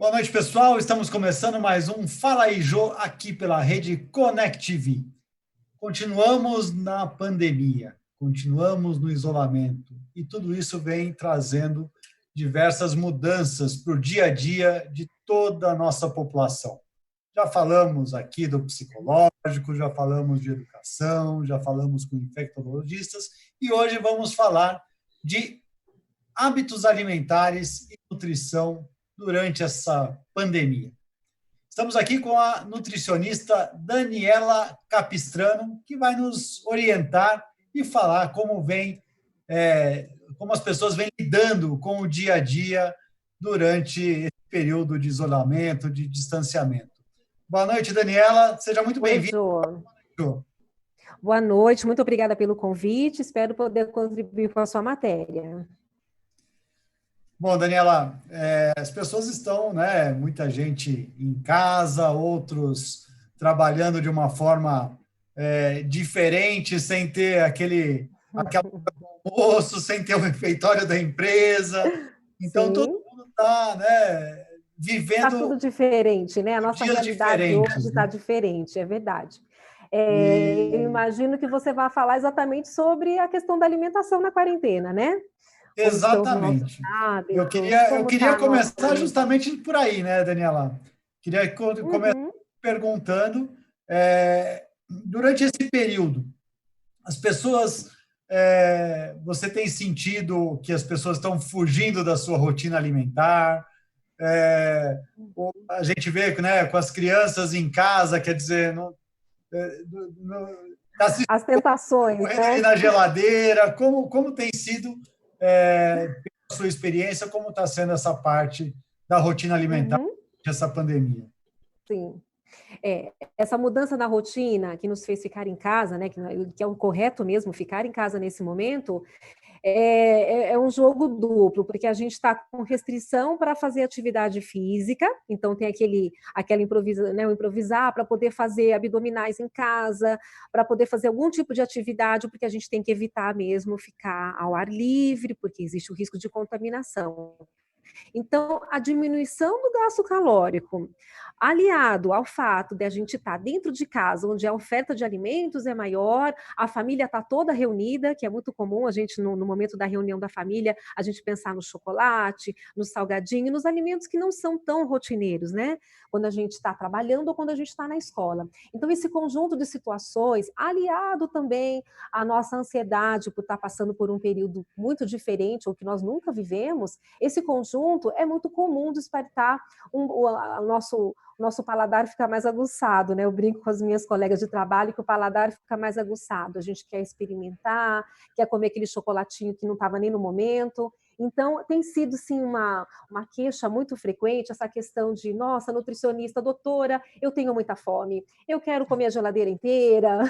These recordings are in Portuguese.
Boa noite, pessoal. Estamos começando mais um Fala aí, Jô, aqui pela rede Connect TV. Continuamos na pandemia, continuamos no isolamento e tudo isso vem trazendo diversas mudanças para o dia a dia de toda a nossa população. Já falamos aqui do psicológico, já falamos de educação, já falamos com infectologistas e hoje vamos falar de hábitos alimentares e nutrição durante essa pandemia. Estamos aqui com a nutricionista Daniela Capistrano, que vai nos orientar e falar como as pessoas vêm lidando com o dia a dia durante esse período de isolamento, de distanciamento. Boa noite, Daniela. Seja muito Oi, bem-vinda. Jô. Boa noite, muito obrigada pelo convite. Espero poder contribuir com a sua matéria. Bom, Daniela, as pessoas estão, né, muita gente em casa, outros trabalhando de uma forma diferente, sem ter aquele almoço, sem ter o refeitório da empresa. Então, Sim. todo mundo está, né, vivendo... Está tudo diferente, né? A nossa realidade hoje está diferente, é verdade. Eu imagino que você vai falar exatamente sobre a questão da alimentação na quarentena, né? Exatamente. Eu queria começar justamente por aí, né, Daniela? Queria começar perguntando, durante esse período, as pessoas, você tem sentido que as pessoas estão fugindo da sua rotina alimentar? A gente vê, né, com as crianças em casa, quer dizer, as tentações, né? Na geladeira, como tem sido, pela sua experiência, como está sendo essa parte da rotina alimentar dessa pandemia? Sim. Essa mudança na rotina que nos fez ficar em casa, né, que é o correto mesmo, ficar em casa nesse momento, é um jogo duplo, porque a gente está com restrição para fazer atividade física, então tem aquela improvisar para poder fazer abdominais em casa, para poder fazer algum tipo de atividade, porque a gente tem que evitar mesmo ficar ao ar livre, porque existe o risco de contaminação. Então, a diminuição do gasto calórico, aliado ao fato de a gente estar dentro de casa, onde a oferta de alimentos é maior, a família está toda reunida, que é muito comum a gente, no momento da reunião da família, a gente pensar no chocolate, no salgadinho, nos alimentos que não são tão rotineiros, né? Quando a gente está trabalhando ou quando a gente está na escola. Então, esse conjunto de situações, aliado também à nossa ansiedade por estar passando por um período muito diferente, ou que nós nunca vivemos, esse conjunto é muito comum despertar o nosso paladar fica mais aguçado, né? Eu brinco com as minhas colegas de trabalho que o paladar fica mais aguçado. A gente quer experimentar, quer comer aquele chocolatinho que não estava nem no momento. Então, tem sido, sim, uma queixa muito frequente, essa questão de, nossa, nutricionista, doutora, eu tenho muita fome, eu quero comer a geladeira inteira,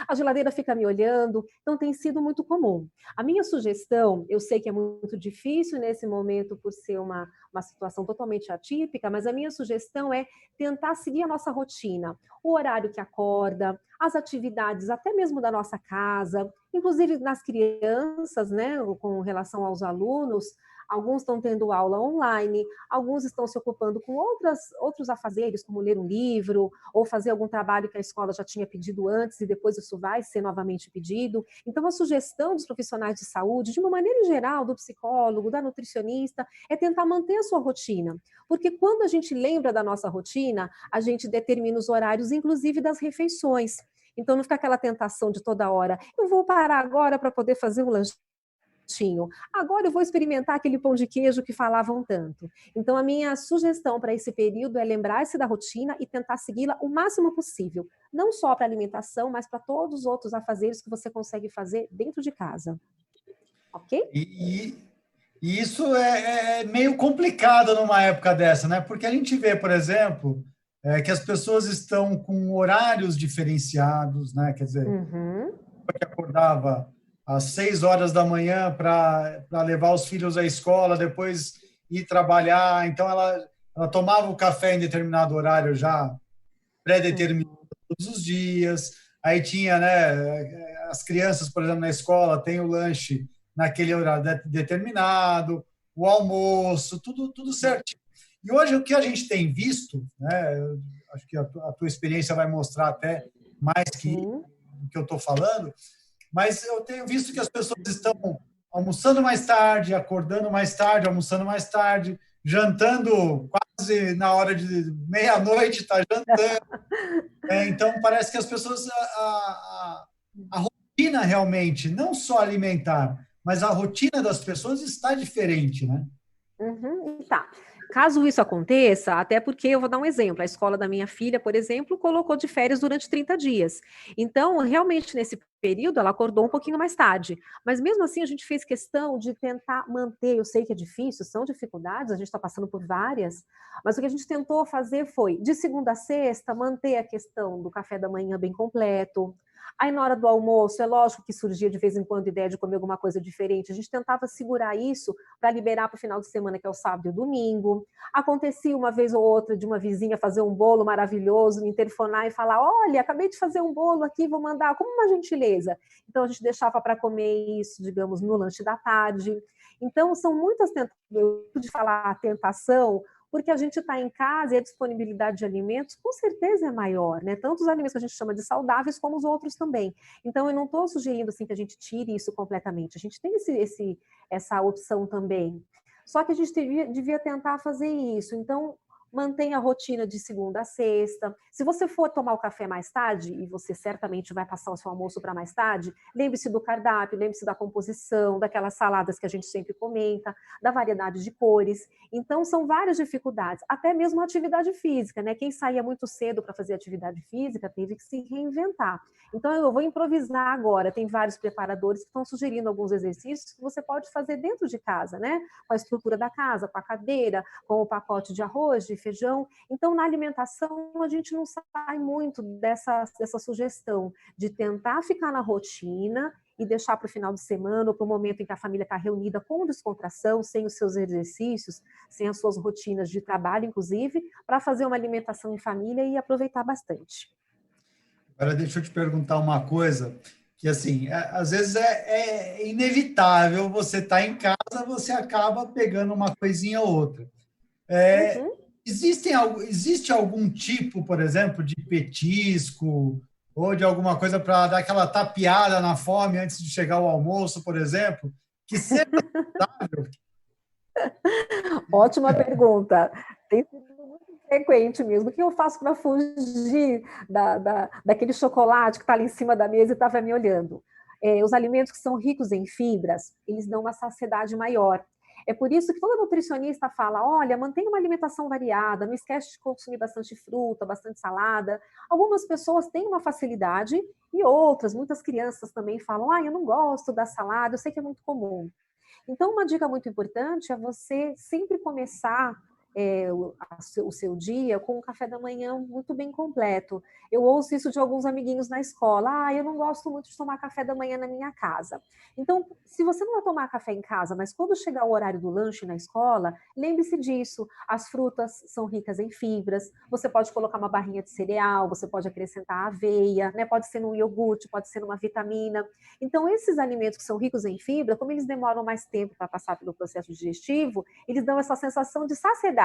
a geladeira fica me olhando. Então, tem sido muito comum. A minha sugestão, eu sei que é muito difícil nesse momento por ser uma situação totalmente atípica, mas a minha sugestão é tentar seguir a nossa rotina, o horário que acorda, as atividades até mesmo da nossa casa, inclusive nas crianças, né, com relação aos alunos. Alguns estão tendo aula online, alguns estão se ocupando com outros afazeres, como ler um livro, ou fazer algum trabalho que a escola já tinha pedido antes e depois isso vai ser novamente pedido. Então, a sugestão dos profissionais de saúde, de uma maneira geral, do psicólogo, da nutricionista, é tentar manter a sua rotina. Porque quando a gente lembra da nossa rotina, a gente determina os horários, inclusive das refeições. Então, não fica aquela tentação de toda hora, eu vou parar agora para poder fazer um lanchinho. Agora eu vou experimentar aquele pão de queijo que falavam tanto. Então, a minha sugestão para esse período é lembrar-se da rotina e tentar segui-la o máximo possível. Não só para alimentação, mas para todos os outros afazeres que você consegue fazer dentro de casa. Ok? E isso é meio complicado numa época dessa, né? Porque a gente vê, por exemplo, que as pessoas estão com horários diferenciados, né? Quer dizer, que acordava às 6 horas da manhã para levar os filhos à escola, depois ir trabalhar. Então, ela tomava o café em determinado horário já pré-determinado todos os dias. Aí tinha, né, as crianças, por exemplo, na escola, tem o lanche naquele horário determinado, o almoço, tudo certinho. E hoje o que a gente tem visto, né, eu acho que a tua experiência vai mostrar até mais que o que eu estou falando, mas eu tenho visto que as pessoas estão almoçando mais tarde, acordando mais tarde, almoçando mais tarde, jantando quase na hora de meia-noite, está jantando. Então, parece que as pessoas, a rotina realmente, não só alimentar, mas a rotina das pessoas está diferente, né? Tá. Caso isso aconteça, até porque eu vou dar um exemplo, a escola da minha filha, por exemplo, colocou de férias durante 30 dias. Então, realmente, nesse período, ela acordou um pouquinho mais tarde. Mas mesmo assim, a gente fez questão de tentar manter. Eu sei que é difícil, são dificuldades, a gente está passando por várias, mas o que a gente tentou fazer foi, de segunda a sexta, manter a questão do café da manhã bem completo. Aí, na hora do almoço, é lógico que surgia de vez em quando a ideia de comer alguma coisa diferente. A gente tentava segurar isso para liberar para o final de semana, que é o sábado e o domingo. Acontecia uma vez ou outra de uma vizinha fazer um bolo maravilhoso, me interfonar e falar: olha, acabei de fazer um bolo aqui, vou mandar, como uma gentileza. Então, a gente deixava para comer isso, digamos, no lanche da tarde. Então, são muitas tentações, de falar tentação, porque a gente está em casa e a disponibilidade de alimentos com certeza é maior, né? Tanto os alimentos que a gente chama de saudáveis, como os outros também. Então, eu não estou sugerindo assim, que a gente tire isso completamente. A gente tem essa opção também. Só que a gente devia tentar fazer isso. Então, mantenha a rotina de segunda a sexta. Se você for tomar o café mais tarde, e você certamente vai passar o seu almoço para mais tarde, lembre-se do cardápio, lembre-se da composição, daquelas saladas que a gente sempre comenta, da variedade de cores. Então, são várias dificuldades, até mesmo a atividade física, né? Quem saía muito cedo para fazer atividade física teve que se reinventar. Então, eu vou improvisar agora. Tem vários preparadores que estão sugerindo alguns exercícios que você pode fazer dentro de casa, né? Com a estrutura da casa, com a cadeira, com o pacote de arroz, de feijão. Então, na alimentação, a gente não sai muito dessa sugestão de tentar ficar na rotina e deixar para o final de semana ou para o momento em que a família está reunida com descontração, sem os seus exercícios, sem as suas rotinas de trabalho, inclusive, para fazer uma alimentação em família e aproveitar bastante. Agora, deixa eu te perguntar uma coisa, que assim, às vezes é inevitável, você estar em casa, você acaba pegando uma coisinha ou outra. Existe algum tipo, por exemplo, de petisco ou de alguma coisa para dar aquela tapeada na fome antes de chegar ao almoço, por exemplo, que seja saudável? Ótima pergunta. Tem sido muito frequente mesmo. O que eu faço para fugir daquele chocolate que está ali em cima da mesa e estava me olhando? Os alimentos que são ricos em fibras, eles dão uma saciedade maior. É por isso que toda nutricionista fala: olha, mantenha uma alimentação variada, não esquece de consumir bastante fruta, bastante salada. Algumas pessoas têm uma facilidade e outras, muitas crianças também falam: eu não gosto da salada, eu sei que é muito comum. Então, uma dica muito importante é você sempre começar o seu dia com um café da manhã muito bem completo. Eu ouço isso de alguns amiguinhos na escola: eu não gosto muito de tomar café da manhã na minha casa. Então, se você não vai tomar café em casa, mas quando chegar o horário do lanche na escola, lembre-se disso. As frutas são ricas em fibras, você pode colocar uma barrinha de cereal, você pode acrescentar aveia, né? Pode ser num iogurte, pode ser numa vitamina. Então, esses alimentos que são ricos em fibra, como eles demoram mais tempo para passar pelo processo digestivo, eles dão essa sensação de saciedade.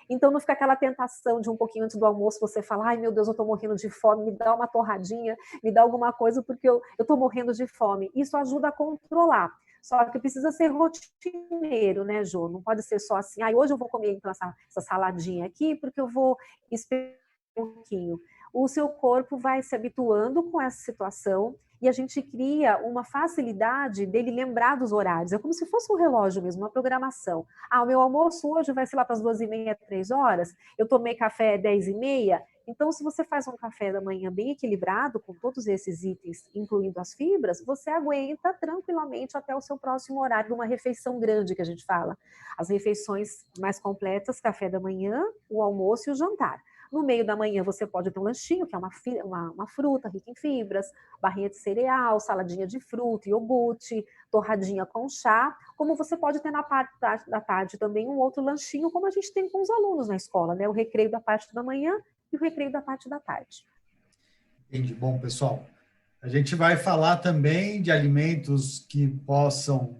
Então, não fica aquela tentação de um pouquinho antes do almoço você falar: ai meu Deus, eu estou morrendo de fome, me dá uma torradinha, me dá alguma coisa porque eu estou morrendo de fome. Isso ajuda a controlar. Só que precisa ser rotineiro, né, Jô? Não pode ser só assim: hoje eu vou comer então essa saladinha aqui porque eu vou esperar um pouquinho. O seu corpo vai se habituando com essa situação e a gente cria uma facilidade dele lembrar dos horários. É como se fosse um relógio mesmo, uma programação. O meu almoço hoje vai ser lá para as 2h30, 3h. Eu tomei café 10h30. Então, se você faz um café da manhã bem equilibrado, com todos esses itens, incluindo as fibras, você aguenta tranquilamente até o seu próximo horário de uma refeição grande, que a gente fala. As refeições mais completas: café da manhã, o almoço e o jantar. No meio da manhã você pode ter um lanchinho, que é uma fruta rica em fibras, barrinha de cereal, saladinha de fruta, iogurte, torradinha com chá, como você pode ter na parte da tarde também um outro lanchinho, como a gente tem com os alunos na escola, né? O recreio da parte da manhã e o recreio da parte da tarde. Entendi. Bom, pessoal, a gente vai falar também de alimentos que possam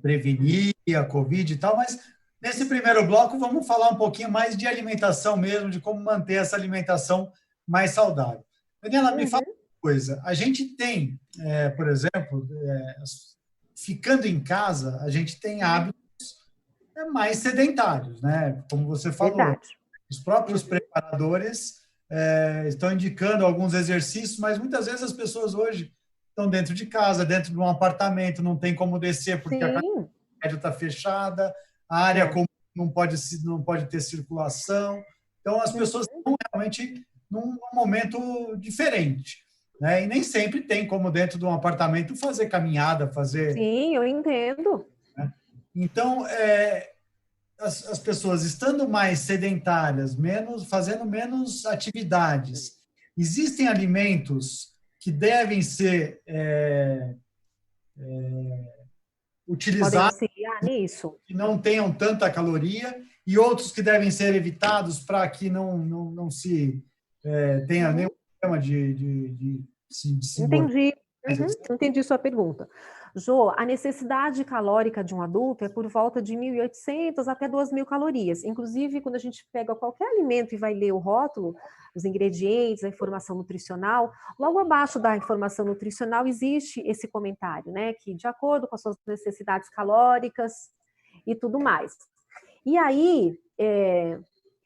prevenir a Covid e tal, mas Nesse primeiro bloco, vamos falar um pouquinho mais de alimentação mesmo, de como manter essa alimentação mais saudável. Daniela, me fala Uhum. uma coisa. A gente tem, por exemplo, ficando em casa, a gente tem hábitos mais sedentários, né? Como você falou, Verdade. os próprios Uhum. preparadores estão indicando alguns exercícios, mas muitas vezes as pessoas hoje estão dentro de casa, dentro de um apartamento, não tem como descer porque a Sim, prédio está fechada, a área é. comum não pode ter circulação. Então, as pessoas Uhum. estão realmente num momento diferente. Né? E nem sempre tem como, dentro de um apartamento, fazer caminhada, fazer. Sim, eu entendo. Né? Então, as pessoas estando mais sedentárias, fazendo menos atividades, existem alimentos que devem ser Podem utilizados auxiliar nisso? que não tenham tanta caloria e outros que devem ser evitados para que não se tenha nenhum Uhum. problema de se engordar. Entendi. Uhum, entendi sua pergunta. Jô, a necessidade calórica de um adulto é por volta de 1.800 até 2.000 calorias. Inclusive, quando a gente pega qualquer alimento e vai ler o rótulo, os ingredientes, a informação nutricional, logo abaixo da informação nutricional existe esse comentário, né? Que de acordo com as suas necessidades calóricas e tudo mais. E aí,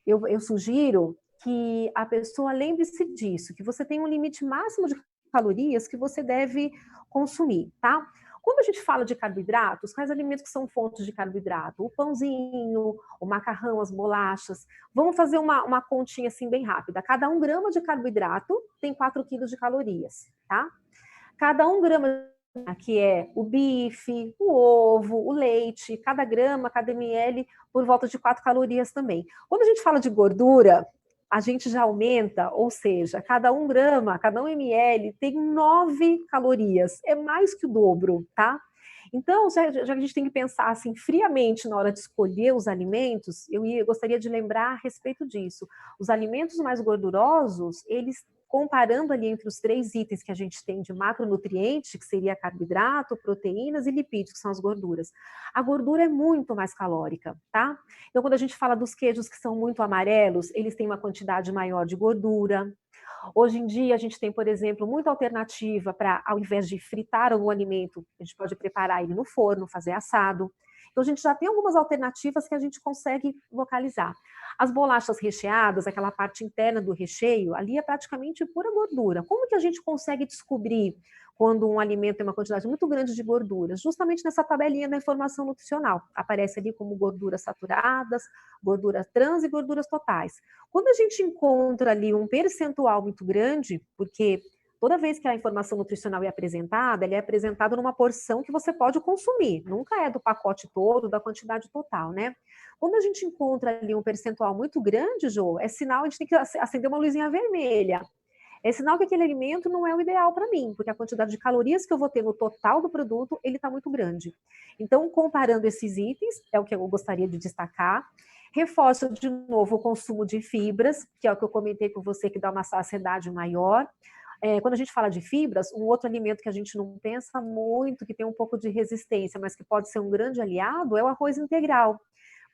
eu sugiro que a pessoa lembre-se disso, que você tem um limite máximo de calorias que você deve consumir, tá? Quando a gente fala de carboidratos, quais alimentos que são fontes de carboidrato? O pãozinho, o macarrão, as bolachas. Vamos fazer uma continha assim bem rápida. Cada 1 grama de carboidrato tem 4 quilos de calorias, tá? Cada 1 grama que é o bife, o ovo, o leite, cada grama, cada ml, por volta de 4 calorias também. Quando a gente fala de gordura, a gente já aumenta, ou seja, cada 1 grama, cada 1 ml tem 9 calorias, é mais que o dobro, tá? Então, já que a gente tem que pensar assim friamente na hora de escolher os alimentos, eu gostaria de lembrar a respeito disso. Os alimentos mais gordurosos, eles comparando ali entre os 3 itens que a gente tem de macronutrientes, que seria carboidrato, proteínas e lipídios, que são as gorduras. A gordura é muito mais calórica, tá? Então, quando a gente fala dos queijos que são muito amarelos, eles têm uma quantidade maior de gordura. Hoje em dia, a gente tem, por exemplo, muita alternativa para, ao invés de fritar o alimento, a gente pode preparar ele no forno, fazer assado. Então, a gente já tem algumas alternativas que a gente consegue localizar. As bolachas recheadas, aquela parte interna do recheio, ali é praticamente pura gordura. Como que a gente consegue descobrir quando um alimento tem uma quantidade muito grande de gorduras? Justamente nessa tabelinha da informação nutricional. Aparece ali como gorduras saturadas, gorduras trans e gorduras totais. Quando a gente encontra ali um percentual muito grande, porque toda vez que a informação nutricional é apresentada, ela é apresentada numa porção que você pode consumir, nunca é do pacote todo, da quantidade total, né? Quando a gente encontra ali um percentual muito grande, Jô, é sinal, a gente tem que acender uma luzinha vermelha. É sinal que aquele alimento não é o ideal para mim, porque a quantidade de calorias que eu vou ter no total do produto, ele está muito grande. Então, comparando esses itens, é o que eu gostaria de destacar. Reforço de novo o consumo de fibras, que é o que eu comentei com você, que dá uma saciedade maior. Quando a gente fala de fibras, um outro alimento que a gente não pensa muito, que tem um pouco de resistência, mas que pode ser um grande aliado, é o arroz integral.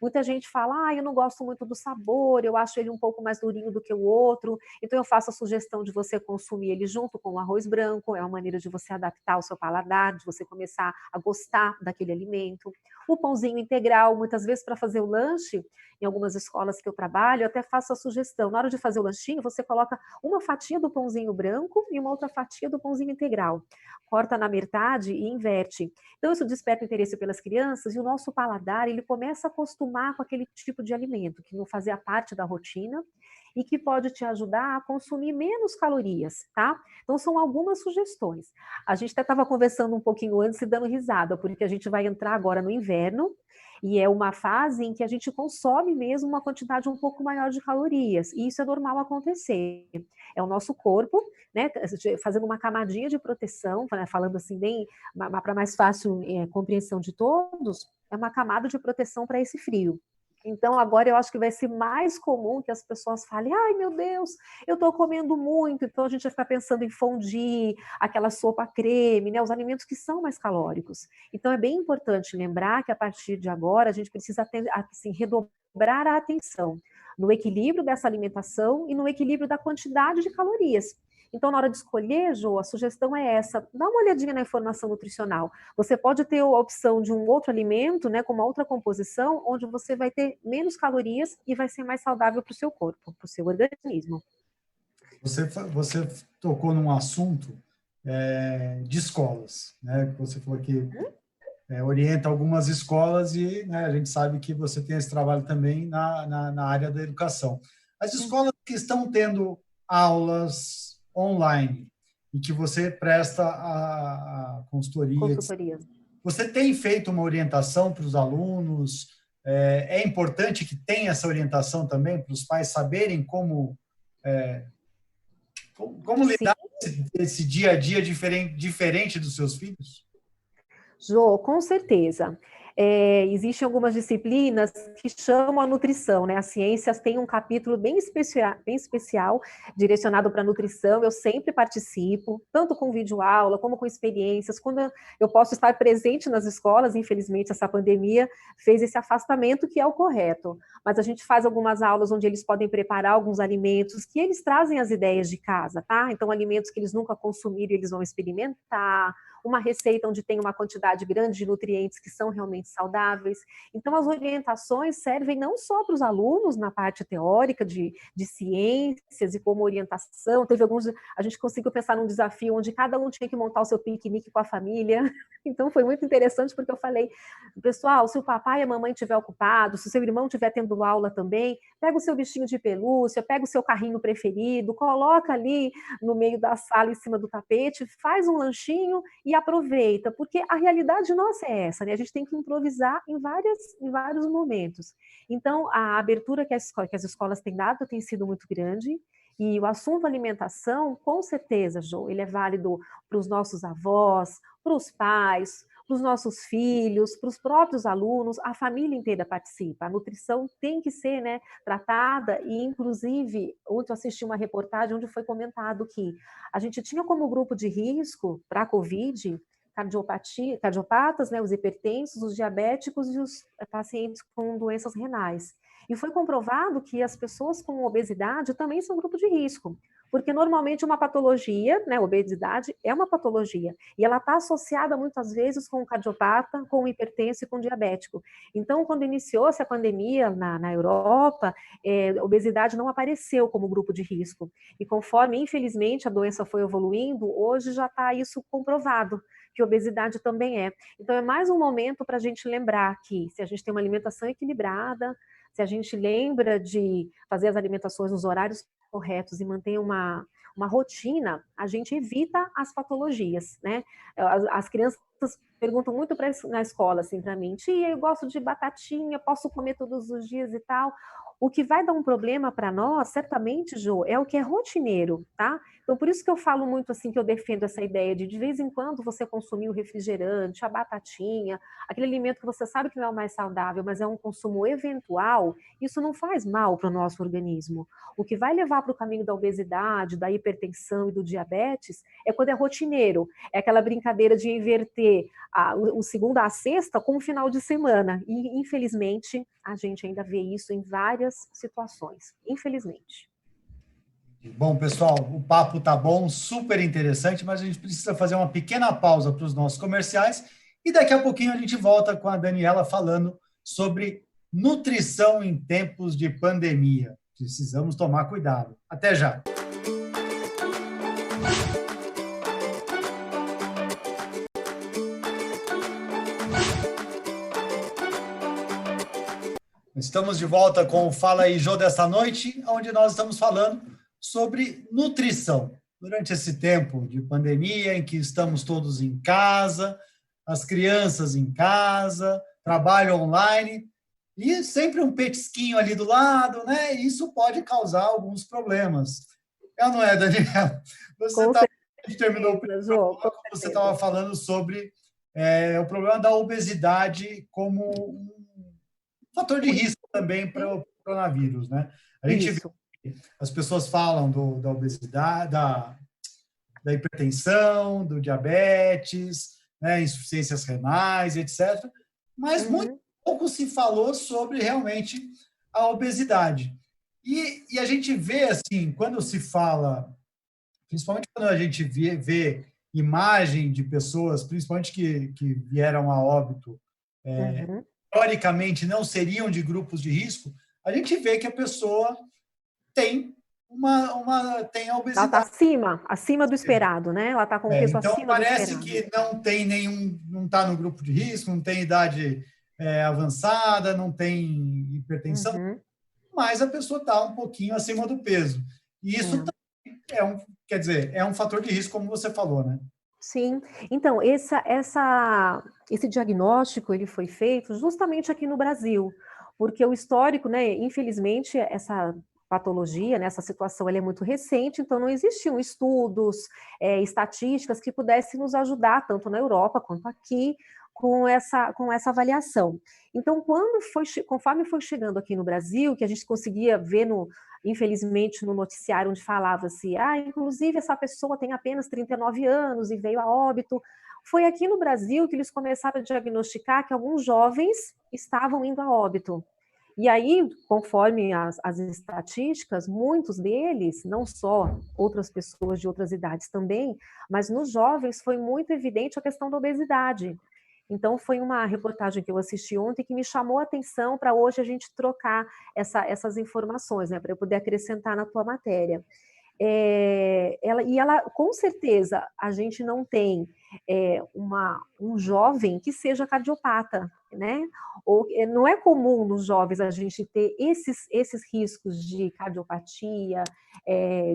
Muita gente fala, eu não gosto muito do sabor, eu acho ele um pouco mais durinho do que o outro, então eu faço a sugestão de você consumir ele junto com o arroz branco, é uma maneira de você adaptar o seu paladar, de você começar a gostar daquele alimento. O pãozinho integral, muitas vezes para fazer o lanche, em algumas escolas que eu trabalho, eu até faço a sugestão, na hora de fazer o lanchinho, você coloca uma fatia do pãozinho branco e uma outra fatia do pãozinho integral. Corta na metade e inverte. Então, isso desperta interesse pelas crianças e o nosso paladar, ele começa a acostumar com aquele tipo de alimento, que não fazia parte da rotina e que pode te ajudar a consumir menos calorias, tá? Então, são algumas sugestões. A gente até estava conversando um pouquinho antes e dando risada, porque a gente vai entrar agora no inverno e é uma fase em que a gente consome mesmo uma quantidade um pouco maior de calorias, e isso é normal acontecer. É o nosso corpo, né, fazendo uma camadinha de proteção, falando assim bem, para mais fácil compreensão de todos, é uma camada de proteção para esse frio. Então, agora eu acho que vai ser mais comum que as pessoas falem, ai, meu Deus, eu estou comendo muito, então a gente vai ficar pensando em fondue, aquela sopa creme, né, os alimentos que são mais calóricos. Então, é bem importante lembrar que a partir de agora a gente precisa assim, redobrar a atenção no equilíbrio dessa alimentação e no equilíbrio da quantidade de calorias. Então, na hora de escolher, Jo, a sugestão é essa: dá uma olhadinha na informação nutricional. Você pode ter a opção de um outro alimento, né, com uma outra composição, onde você vai ter menos calorias e vai ser mais saudável para o seu corpo, para o seu organismo. Você tocou num assunto de escolas, né? Você falou que orienta algumas escolas e, né, a gente sabe que você tem esse trabalho também na área da educação. As escolas que estão tendo aulas online e que você presta a consultoria, você tem feito uma orientação para os alunos? É importante que tenha essa orientação também para os pais saberem como lidar esse dia a dia diferente dos seus filhos? Jo, com certeza. Existem algumas disciplinas que chamam a nutrição, né? As ciências têm um capítulo bem especial direcionado para a nutrição. Eu sempre participo, tanto com videoaula como com experiências. Quando eu posso estar presente nas escolas, infelizmente essa pandemia fez esse afastamento, que é o correto. Mas a gente faz algumas aulas onde eles podem preparar alguns alimentos que eles trazem as ideias de casa, tá? Então, alimentos que eles nunca consumiram, eles vão experimentar. Uma receita onde tem uma quantidade grande de nutrientes que são realmente saudáveis. Então, as orientações servem não só para os alunos na parte teórica de ciências e como orientação. Teve alguns, a gente conseguiu pensar num desafio onde cada um tinha que montar o seu piquenique com a família. Então, foi muito interessante, porque eu falei, pessoal, se o papai e a mamãe estiver ocupados, se o seu irmão estiver tendo aula também, pega o seu bichinho de pelúcia, pega o seu carrinho preferido, coloca ali no meio da sala, em cima do tapete, faz um lanchinho e aproveita, porque a realidade nossa é essa, né? A gente tem que improvisar em vários momentos. Então, a abertura que as escolas têm dado tem sido muito grande, e o assunto alimentação, com certeza, Jo, ele é válido para os nossos avós, para os pais, para os nossos filhos, para os próprios alunos, a família inteira participa. A nutrição tem que ser, né, tratada, e inclusive, ontem eu assisti uma reportagem onde foi comentado que a gente tinha como grupo de risco para a Covid cardiopatas, né, os hipertensos, os diabéticos e os pacientes com doenças renais. E foi comprovado que as pessoas com obesidade também são grupo de risco, porque normalmente uma patologia, né, obesidade é uma patologia, e ela está associada muitas vezes com o cardiopata, com o hipertenso e com o diabético. Então, quando iniciou-se a pandemia na Europa, obesidade não apareceu como grupo de risco. E conforme, infelizmente, a doença foi evoluindo, hoje já está isso comprovado, que obesidade também é. Então, é mais um momento para a gente lembrar que se a gente tem uma alimentação equilibrada, se a gente lembra de fazer as alimentações nos horários corretos e manter uma rotina, a gente evita as patologias, né? As crianças perguntam muito na escola, assim, para mim, tia, eu gosto de batatinha, posso comer todos os dias e tal. O que vai dar um problema para nós, certamente, Jo, é o que é rotineiro, tá? Então, por isso que eu falo muito assim, que eu defendo essa ideia de vez em quando você consumir o refrigerante, a batatinha, aquele alimento que você sabe que não é o mais saudável, mas é um consumo eventual, isso não faz mal para o nosso organismo. O que vai levar para o caminho da obesidade, da hipertensão e do diabetes é quando é rotineiro, é aquela brincadeira de inverter o segunda à sexta com o final de semana. E, infelizmente, a gente ainda vê isso em várias situações, infelizmente. Bom, pessoal, o papo tá bom, super interessante, mas a gente precisa fazer uma pequena pausa para os nossos comerciais e daqui a pouquinho a gente volta com a Daniela falando sobre nutrição em tempos de pandemia. Precisamos tomar cuidado. Até já! Estamos de volta com o Fala aí, Jô, desta noite, onde nós estamos falando sobre nutrição. Durante esse tempo de pandemia, em que estamos todos em casa, as crianças em casa, trabalho online, e sempre um petisquinho ali do lado, né? Isso pode causar alguns problemas. Não é, Daniela? A gente terminou o primeiro bloco, você estava falando sobre o problema da obesidade como um fator de risco também para o coronavírus, né? A gente vê, Isso. as pessoas falam da obesidade, da hipertensão, do diabetes, né, insuficiências renais, etc. Mas muito Uhum. pouco se falou sobre realmente a obesidade. E a gente vê, assim, quando se fala, principalmente quando a gente vê imagem de pessoas, principalmente que vieram a óbito, Uhum. teoricamente não seriam de grupos de risco, a gente vê que a pessoa tem tem a Ela está obesidade. acima do esperado, né? Ela está com um peso Então, acima do parece esperado. que não tem nenhum, não está no grupo de risco, não tem idade avançada, não tem hipertensão, Uhum. mas a pessoa está um pouquinho acima do peso. E isso É. quer dizer, é um fator de risco, como você falou, né? Sim, então esse diagnóstico ele foi feito justamente aqui no Brasil, porque o histórico, né, infelizmente essa patologia, né, essa situação ela é muito recente, então não existiam estudos, estatísticas que pudessem nos ajudar tanto na Europa quanto aqui com essa avaliação. Então, conforme foi chegando aqui no Brasil, que a gente conseguia ver infelizmente, no noticiário onde falava-se, inclusive essa pessoa tem apenas 39 anos e veio a óbito. Foi aqui no Brasil que eles começaram a diagnosticar que alguns jovens estavam indo a óbito. E aí, conforme as estatísticas, muitos deles, não só outras pessoas de outras idades também, mas nos jovens foi muito evidente a questão da obesidade. Então, foi uma reportagem que eu assisti ontem que me chamou a atenção para hoje a gente trocar essas informações, né, para eu poder acrescentar na tua matéria. Ela, com certeza, a gente não tem um jovem que seja cardiopata, né? Ou, não é comum nos jovens a gente ter esses riscos de cardiopatia,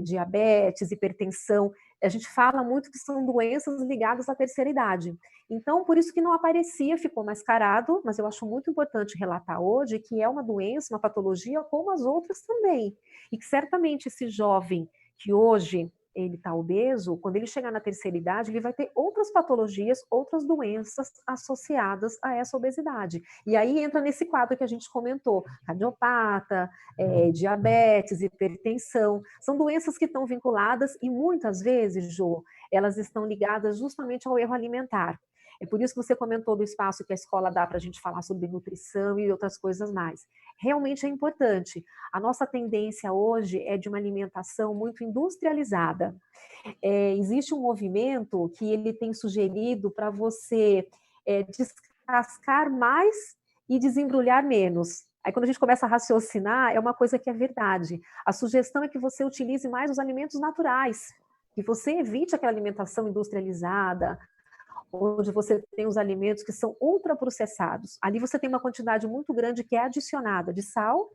diabetes, hipertensão. A gente fala muito que são doenças ligadas à terceira idade. Então, por isso que não aparecia, ficou mascarado, mas eu acho muito importante relatar hoje que é uma doença, uma patologia, como as outras também. E que certamente esse jovem que hoje ele está obeso, quando ele chegar na terceira idade, ele vai ter outras patologias, outras doenças associadas a essa obesidade. E aí entra nesse quadro que a gente comentou, cardiopata, diabetes, hipertensão, são doenças que estão vinculadas e muitas vezes, Jo, elas estão ligadas justamente ao erro alimentar. É por isso que você comentou do espaço que a escola dá para a gente falar sobre nutrição e outras coisas mais. Realmente é importante. A nossa tendência hoje é de uma alimentação muito industrializada. Existe um movimento que ele tem sugerido para você descascar mais e desembrulhar menos. Aí quando a gente começa a raciocinar, é uma coisa que é verdade. A sugestão é que você utilize mais os alimentos naturais, que você evite aquela alimentação industrializada, onde você tem os alimentos que são ultraprocessados. Ali você tem uma quantidade muito grande que é adicionada de sal,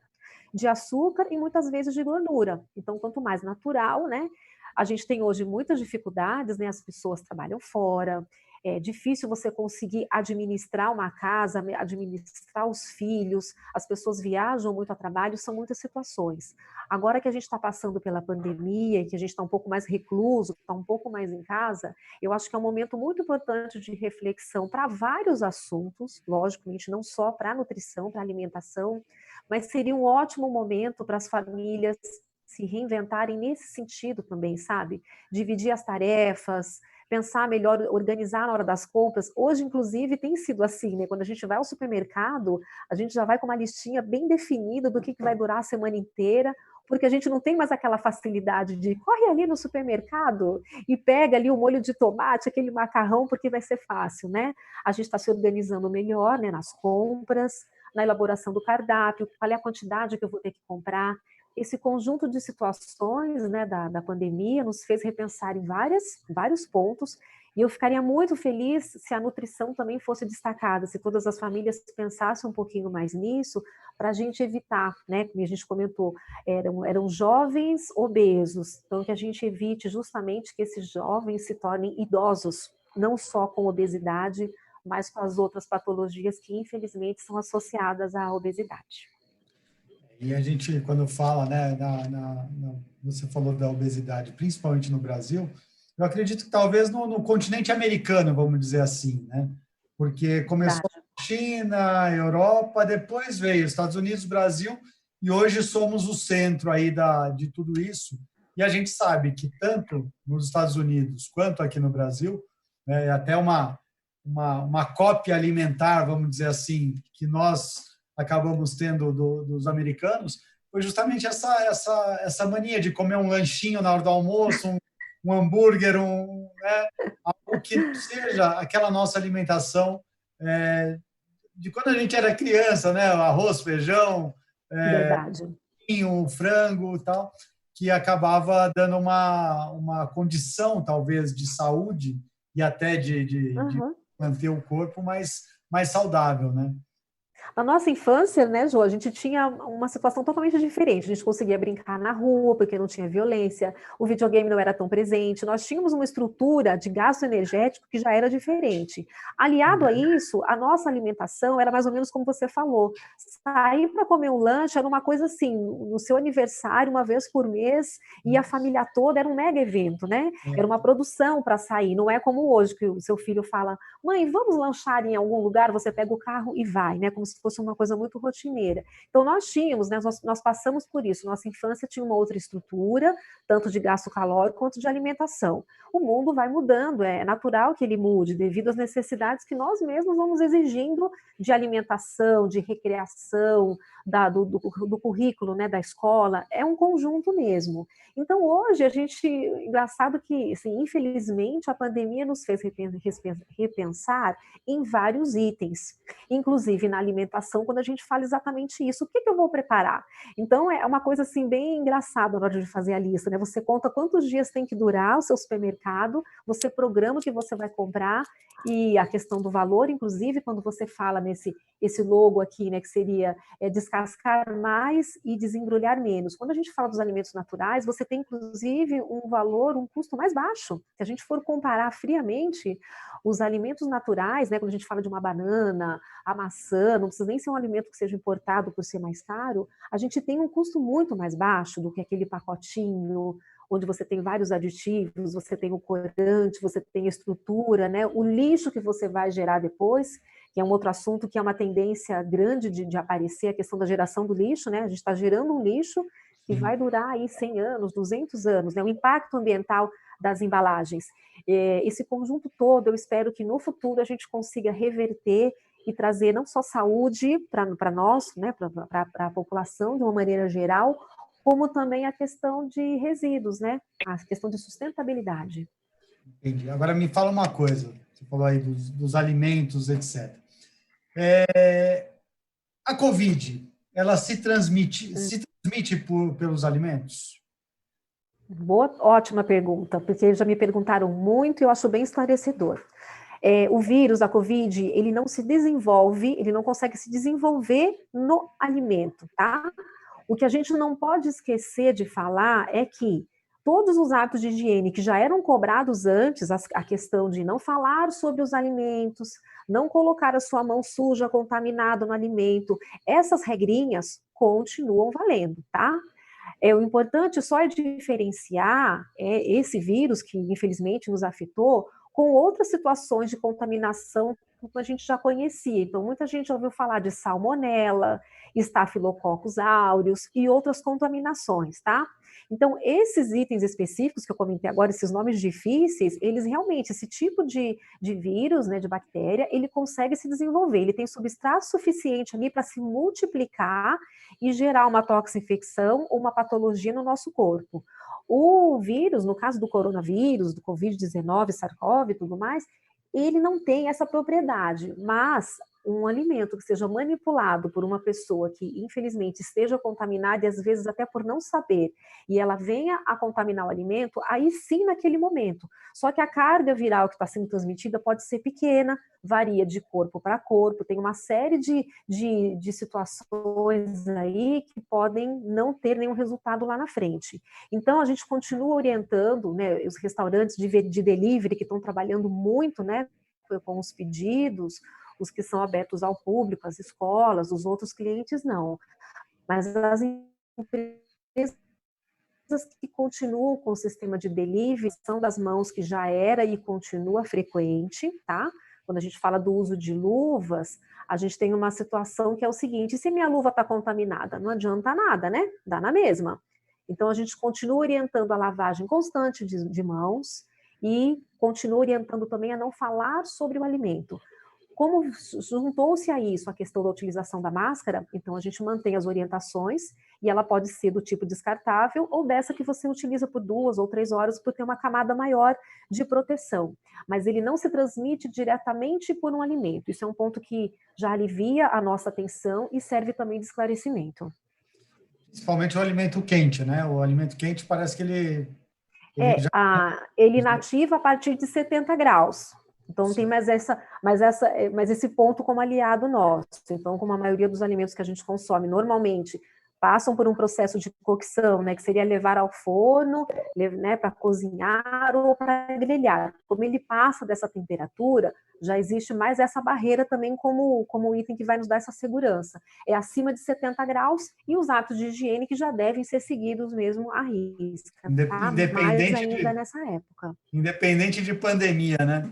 de açúcar e muitas vezes de gordura. Então, quanto mais natural, né? A gente tem hoje muitas dificuldades, né? As pessoas trabalham fora, é difícil você conseguir administrar uma casa, administrar os filhos, as pessoas viajam muito a trabalho, são muitas situações. Agora que a gente está passando pela pandemia, que a gente está um pouco mais recluso, está um pouco mais em casa, eu acho que é um momento muito importante de reflexão para vários assuntos, logicamente, não só para a nutrição, para a alimentação, mas seria um ótimo momento para as famílias se reinventarem nesse sentido também, sabe? Dividir as tarefas, pensar melhor, organizar na hora das compras. Hoje, inclusive, tem sido assim, né? Quando a gente vai ao supermercado, a gente já vai com uma listinha bem definida do que vai durar a semana inteira, porque a gente não tem mais aquela facilidade de corre ali no supermercado e pega ali o molho de tomate, aquele macarrão, porque vai ser fácil, né? A gente está se organizando melhor, né, nas compras, na elaboração do cardápio, qual é a quantidade que eu vou ter que comprar. Esse conjunto de situações, né, da pandemia nos fez repensar em vários pontos, e eu ficaria muito feliz se a nutrição também fosse destacada, se todas as famílias pensassem um pouquinho mais nisso, para a gente evitar, né, como a gente comentou, eram jovens obesos, então que a gente evite justamente que esses jovens se tornem idosos, não só com obesidade, mas com as outras patologias que infelizmente são associadas à obesidade. E a gente, quando fala, né, você falou da obesidade, principalmente no Brasil, eu acredito que talvez no continente americano, vamos dizer assim, né? Porque começou Verdade. a China, Europa, depois veio Estados Unidos, Brasil, e hoje somos o centro aí de tudo isso. E a gente sabe que tanto nos Estados Unidos quanto aqui no Brasil, né, até uma cópia alimentar, vamos dizer assim, que nós acabamos tendo dos americanos, foi justamente essa mania de comer um lanchinho na hora do almoço, um hambúrguer, né, algo que não seja aquela nossa alimentação de quando a gente era criança, né, arroz, feijão, Verdade. vinho, frango e tal, que acabava dando uma condição, talvez, de saúde e até de Aham. manter o corpo mais saudável, né? Na nossa infância, né, Jô, a gente tinha uma situação totalmente diferente. A gente conseguia brincar na rua, porque não tinha violência, o videogame não era tão presente, nós tínhamos uma estrutura de gasto energético que já era diferente. Aliado a isso, a nossa alimentação era mais ou menos como você falou. Sair para comer um lanche era uma coisa assim, no seu aniversário, uma vez por mês, e a família toda era um mega evento, né? Era uma produção para sair, não é como hoje, que o seu filho fala: mãe, vamos lanchar em algum lugar? Você pega o carro e vai, né? Como se fosse uma coisa muito rotineira. Então, nós tínhamos, né? Nós passamos por isso. Nossa infância tinha uma outra estrutura, tanto de gasto calórico quanto de alimentação. O mundo vai mudando, é natural que ele mude, devido às necessidades que nós mesmos vamos exigindo de alimentação, de recreação, do currículo, né, da escola. É um conjunto mesmo. Então, hoje, engraçado que, assim, infelizmente, a pandemia nos fez repensar em vários itens, inclusive na alimentação, quando a gente fala exatamente isso. O que eu vou preparar? Então, é uma coisa, assim, bem engraçada na hora de fazer a lista, né? Você conta quantos dias tem que durar o seu supermercado, você programa o que você vai comprar, e a questão do valor, inclusive, quando você fala esse logo aqui, né, que seria descascar mais e desembrulhar menos. Quando a gente fala dos alimentos naturais, você tem, inclusive, um valor, um custo mais baixo. Se a gente for comparar friamente, os alimentos naturais, né, quando a gente fala de uma banana, a maçã, não precisa nem ser um alimento que seja importado por ser mais caro, a gente tem um custo muito mais baixo do que aquele pacotinho, onde você tem vários aditivos, você tem o corante, você tem a estrutura, né? O lixo que você vai gerar depois, que é um outro assunto que é uma tendência grande de aparecer, a questão da geração do lixo, né? A gente está gerando um lixo que vai durar aí 100 anos, 200 anos, né? O impacto ambiental das embalagens. Esse conjunto todo, eu espero que no futuro a gente consiga reverter e trazer não só saúde para nós, né, para a população de uma maneira geral, como também a questão de resíduos, né? A questão de sustentabilidade. Entendi. Agora me fala uma coisa, você falou aí dos alimentos, etc. A Covid, ela se transmite pelos alimentos? Ótima pergunta, porque já me perguntaram muito e eu acho bem esclarecedor. O vírus da Covid, ele não se desenvolve, ele não consegue se desenvolver no alimento, tá? O que a gente não pode esquecer de falar é que todos os hábitos de higiene que já eram cobrados antes, a questão de não falar sobre os alimentos, não colocar a sua mão suja, contaminada no alimento, essas regrinhas continuam valendo, tá? O importante só é diferenciar esse vírus que infelizmente nos afetou com outras situações de contaminação que a gente já conhecia. Então, muita gente ouviu falar de salmonela, estafilococcus aureus e outras contaminações, tá? Então, esses itens específicos que eu comentei agora, esses nomes difíceis, eles realmente, esse tipo de vírus, né, de bactéria, ele consegue se desenvolver, ele tem substrato suficiente ali para se multiplicar e gerar uma toxinfecção ou uma patologia no nosso corpo. O vírus, no caso do coronavírus, do Covid-19, SARS-CoV e tudo mais, ele não tem essa propriedade, mas um alimento que seja manipulado por uma pessoa que, infelizmente, esteja contaminada e às vezes até por não saber, e ela venha a contaminar o alimento, aí sim naquele momento. Só que a carga viral que está sendo transmitida pode ser pequena, varia de corpo para corpo, tem uma série de situações aí que podem não ter nenhum resultado lá na frente. Então, a gente continua orientando, né, os restaurantes de delivery que estão trabalhando muito, né, com os pedidos, os que são abertos ao público, as escolas, os outros clientes não. Mas as empresas que continuam com o sistema de delivery são das mãos que já era e continua frequente, tá? quando a gente fala do uso de luvas, a gente tem uma situação que é o seguinte: se minha luva está contaminada, não adianta nada, né? Dá na mesma. Então, a gente continua orientando a lavagem constante de mãos e continua orientando também a não falar sobre o alimento. Como juntou-se a isso a questão da utilização da máscara, então a gente mantém as orientações e ela pode ser do tipo descartável ou dessa que você utiliza por 2 ou 3 horas por ter uma camada maior de proteção. Mas ele não se transmite diretamente por um alimento. Isso é um ponto que já alivia a nossa atenção e serve também de esclarecimento. Principalmente o alimento quente, né? O alimento quente parece que ele já... Ele inativa a partir de 70 graus. Então, não tem mais esse ponto como aliado nosso. Então, como a maioria dos alimentos que a gente consome normalmente passam por um processo de cocção, né, que seria levar ao forno, né, para cozinhar ou para grelhar. Como ele passa dessa temperatura, já existe mais essa barreira também como item que vai nos dar essa segurança. É acima de 70 graus e os hábitos de higiene que já devem ser seguidos mesmo à risca, tá? Mais ainda nessa época. Independente de pandemia, né?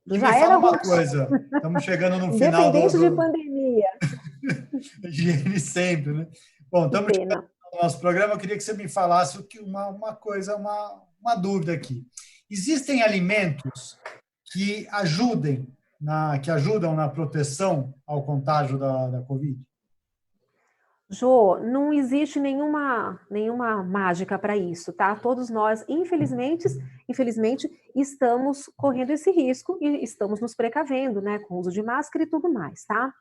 E Já me era fala uma coisa, estamos chegando no final independente de pandemia. Higiene sempre, né? Bom, estamos chegando no nosso programa, eu queria que você me falasse uma coisa, uma dúvida aqui. Existem alimentos que ajudam na proteção ao contágio da Covid? Jô, não existe nenhuma mágica para isso, tá? Todos nós, infelizmente, estamos correndo esse risco e estamos nos precavendo, né? Com o uso de máscara e tudo mais, tá?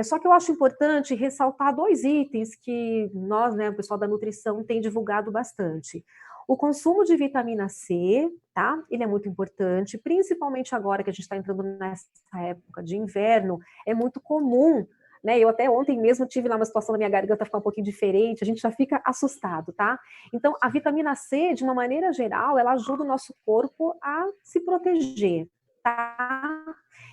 Só que eu acho importante ressaltar 2 itens que nós, né, o pessoal da nutrição, tem divulgado bastante. O consumo de vitamina C, tá? Ele é muito importante, principalmente agora que a gente está entrando nessa época de inverno, é muito comum, né? Eu até ontem mesmo tive lá uma situação da minha garganta ficar um pouquinho diferente, a gente já fica assustado, tá? Então, a vitamina C, de uma maneira geral, ela ajuda o nosso corpo a se proteger, tá?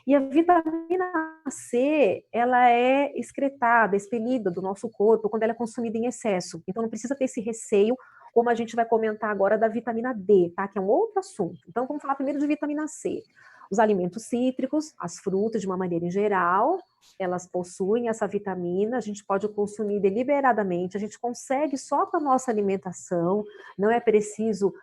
E a vitamina C, ela é excretada, expelida do nosso corpo quando ela é consumida em excesso. Então, não precisa ter esse receio, como a gente vai comentar agora da vitamina D, tá? Que é um outro assunto. Então, vamos falar primeiro de vitamina C. Os alimentos cítricos, as frutas de uma maneira em geral, elas possuem essa vitamina, a gente pode consumir deliberadamente, a gente consegue só com a nossa alimentação, não é preciso,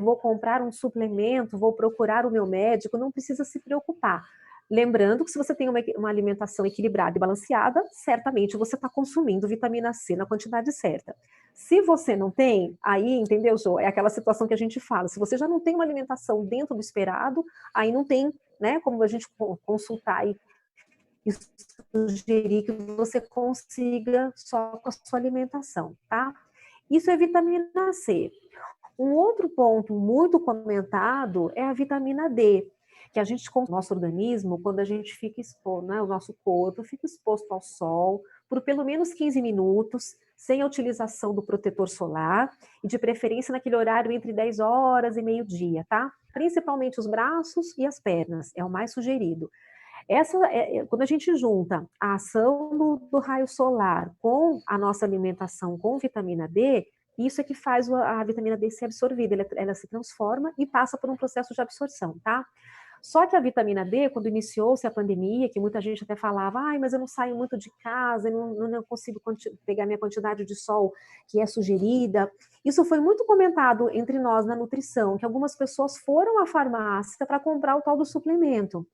vou comprar um suplemento, vou procurar o meu médico, não precisa se preocupar. Lembrando que se você tem uma alimentação equilibrada e balanceada, certamente você está consumindo vitamina C na quantidade certa. Se você não tem, aí, entendeu, Jô? É aquela situação que a gente fala. Se você já não tem uma alimentação dentro do esperado, aí não tem, né, como a gente consultar e sugerir que você consiga só com a sua alimentação, tá? Isso é vitamina C. Um outro ponto muito comentado é a vitamina D, que a gente, com o nosso organismo, quando a gente fica exposto, né, o nosso corpo fica exposto ao sol por pelo menos 15 minutos, sem a utilização do protetor solar, e de preferência naquele horário entre 10 horas e meio-dia, tá? Principalmente os braços e as pernas, é o mais sugerido. Quando a gente junta a ação do raio solar com a nossa alimentação com vitamina D, isso é que faz a vitamina D ser absorvida, ela se transforma e passa por um processo de absorção, tá? Só que a vitamina D, quando iniciou-se a pandemia, que muita gente até falava, mas eu não saio muito de casa, não consigo pegar minha quantidade de sol que é sugerida. Isso foi muito comentado entre nós na nutrição, que algumas pessoas foram à farmácia para comprar o tal do suplemento.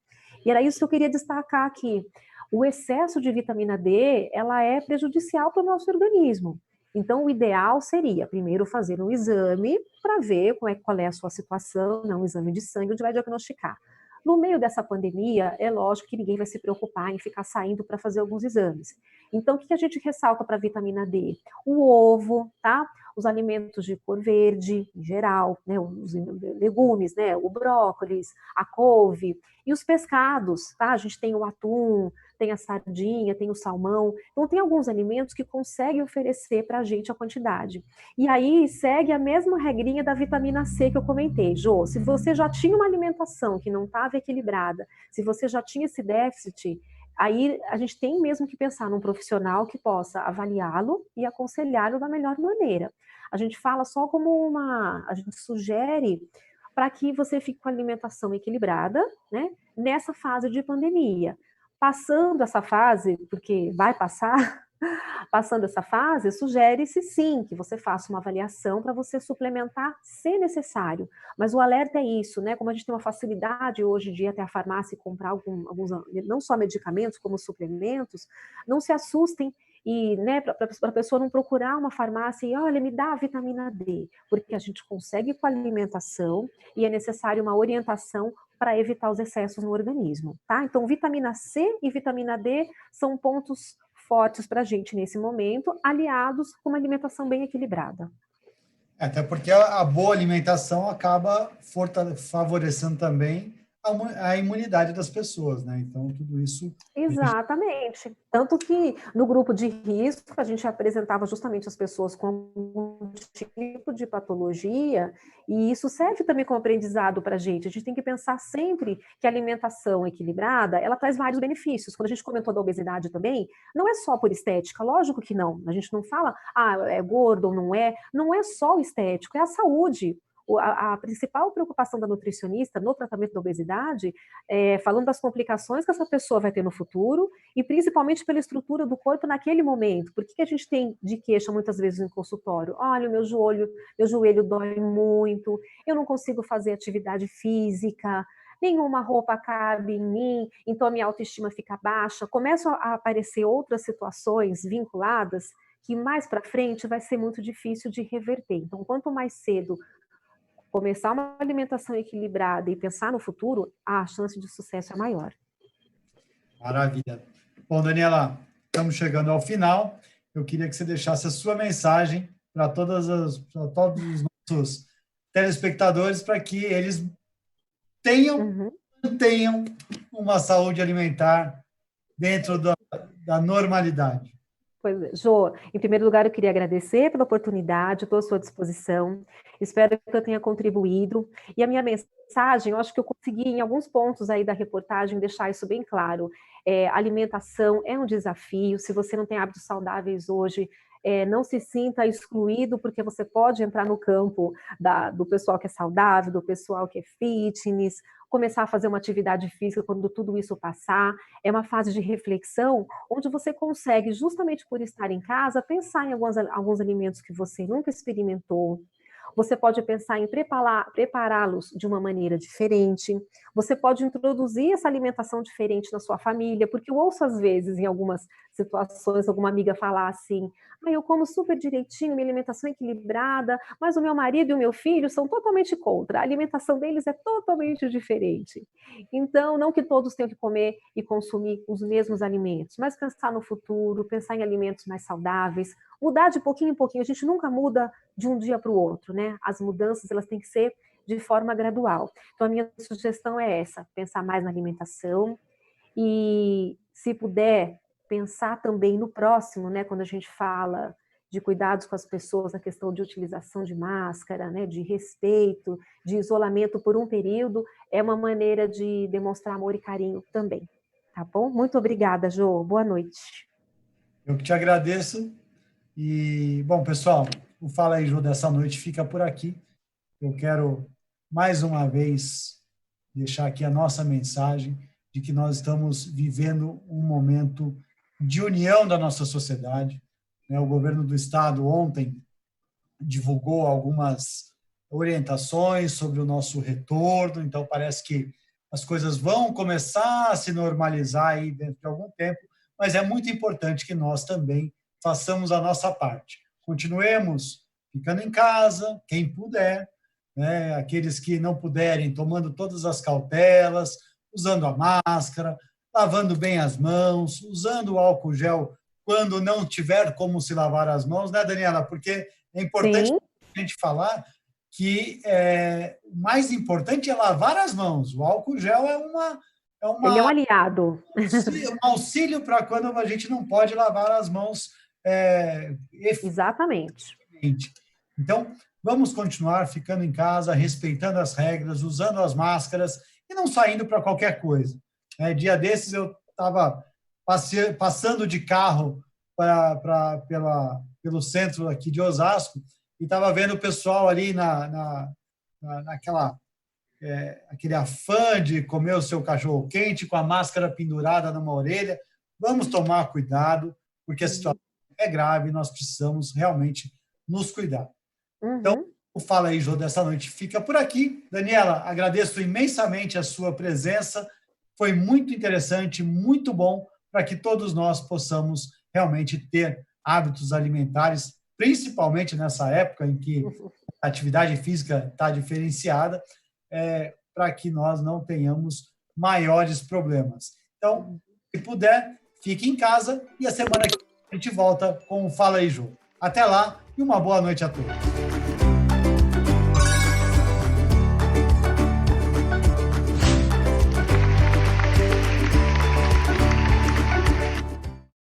E era isso que eu queria destacar aqui. O excesso de vitamina D, ela é prejudicial para o nosso organismo. Então, o ideal seria, primeiro, fazer um exame para ver qual é a sua situação, um exame de sangue, onde vai diagnosticar. No meio dessa pandemia, é lógico que ninguém vai se preocupar em ficar saindo para fazer alguns exames. Então, o que a gente ressalta para a vitamina D? O ovo, tá? Os alimentos de cor verde, em geral, né? Os legumes, né? O brócolis, a couve e os pescados, tá? A gente tem o atum, tem a sardinha, tem o salmão. Então, tem alguns alimentos que conseguem oferecer para a gente a quantidade. E aí, segue a mesma regrinha da vitamina C que eu comentei. Jô, se você já tinha uma alimentação que não estava equilibrada, se você já tinha esse déficit, aí a gente tem mesmo que pensar num profissional que possa avaliá-lo e aconselhá-lo da melhor maneira. A gente fala só como a gente sugere para que você fique com a alimentação equilibrada, né, nessa fase de pandemia. Passando essa fase, porque vai passar, passando essa fase, sugere-se sim que você faça uma avaliação para você suplementar se necessário. Mas o alerta é isso, né? Como a gente tem uma facilidade hoje de ir até a farmácia e comprar alguns, não só medicamentos, como suplementos, não se assustem e, né, para a pessoa não procurar uma farmácia e, olha, me dá a vitamina D, porque a gente consegue com a alimentação e é necessário uma orientação para evitar os excessos no organismo, tá? Então, vitamina C e vitamina D são pontos fortes para a gente nesse momento, aliados com uma alimentação bem equilibrada. Até porque a boa alimentação acaba favorecendo também a imunidade das pessoas, né? Então, tudo isso... Exatamente. Tanto que no grupo de risco, a gente apresentava justamente as pessoas com algum tipo de patologia, e isso serve também como aprendizado para a gente. A gente tem que pensar sempre que a alimentação equilibrada, ela traz vários benefícios. Quando a gente comentou da obesidade também, não é só por estética, lógico que não. A gente não fala, é gordo ou não é só o estético, é a saúde. A principal preocupação da nutricionista no tratamento da obesidade falando das complicações que essa pessoa vai ter no futuro e principalmente pela estrutura do corpo naquele momento. Por que a gente tem de queixa muitas vezes no consultório? Olha, meu joelho dói muito, eu não consigo fazer atividade física, nenhuma roupa cabe em mim, então a minha autoestima fica baixa. Começam a aparecer outras situações vinculadas que mais para frente vai ser muito difícil de reverter. Então, quanto mais cedo começar uma alimentação equilibrada e pensar no futuro, a chance de sucesso é maior. Maravilha. Bom, Daniela, estamos chegando ao final. Eu queria que você deixasse a sua mensagem para todos os nossos telespectadores, para que eles tenham uma saúde alimentar dentro da normalidade. Pois é. Jô, em primeiro lugar, eu queria agradecer pela oportunidade, estou à sua disposição. Espero que eu tenha contribuído. E a minha mensagem, eu acho que eu consegui, em alguns pontos aí da reportagem, deixar isso bem claro. Alimentação é um desafio. Se você não tem hábitos saudáveis hoje, não se sinta excluído, porque você pode entrar no campo do pessoal que é saudável, do pessoal que é fitness, começar a fazer uma atividade física quando tudo isso passar. É uma fase de reflexão onde você consegue, justamente por estar em casa, pensar em alguns alimentos que você nunca experimentou. Você pode pensar em prepará-los de uma maneira diferente. Você pode introduzir essa alimentação diferente na sua família, porque eu ouço às vezes, em algumas situações, alguma amiga falar assim, eu como super direitinho, minha alimentação é equilibrada, mas o meu marido e o meu filho são totalmente contra. A alimentação deles é totalmente diferente. Então, não que todos tenham que comer e consumir os mesmos alimentos, mas pensar no futuro, pensar em alimentos mais saudáveis, mudar de pouquinho em pouquinho. A gente nunca muda de um dia para o outro, né? As mudanças, elas têm que ser de forma gradual. Então, a minha sugestão é essa, pensar mais na alimentação e, se puder, pensar também no próximo, né? Quando a gente fala de cuidados com as pessoas, a questão de utilização de máscara, né? De respeito, de isolamento por um período, é uma maneira de demonstrar amor e carinho também, tá bom? Muito obrigada, Jô. Boa noite. Eu que te agradeço. E, bom, pessoal, o Fala aí, Jô, dessa noite fica por aqui. Eu quero, mais uma vez, deixar aqui a nossa mensagem de que nós estamos vivendo um momento de união da nossa sociedade. O governo do Estado ontem divulgou algumas orientações sobre o nosso retorno, então parece que as coisas vão começar a se normalizar aí dentro de algum tempo, mas é muito importante que nós também façamos a nossa parte. Continuemos ficando em casa, quem puder, né? Aqueles que não puderem, tomando todas as cautelas, usando a máscara, lavando bem as mãos, usando o álcool gel quando não tiver como se lavar as mãos, né, Daniela? Porque é importante Sim. a gente falar que o mais importante é lavar as mãos. O álcool gel Ele é um aliado. um auxílio para quando a gente não pode lavar as mãos Exatamente. efetivamente. Então, vamos continuar ficando em casa, respeitando as regras, usando as máscaras e não saindo para qualquer coisa. Dia desses eu estava passando de carro pelo centro aqui de Osasco e estava vendo o pessoal ali naquela aquele afã de comer o seu cachorro quente com a máscara pendurada numa orelha. Vamos tomar cuidado, porque a situação é grave e nós precisamos realmente nos cuidar. Então, o Fala aí, Jô, dessa noite fica por aqui. Daniela, agradeço imensamente a sua presença. Foi muito interessante, muito bom, para que todos nós possamos realmente ter hábitos alimentares, principalmente nessa época em que a atividade física está diferenciada, para que nós não tenhamos maiores problemas. Então, se puder, fique em casa e a semana que vem a gente volta com o Fala aí, Jô. Até lá e uma boa noite a todos.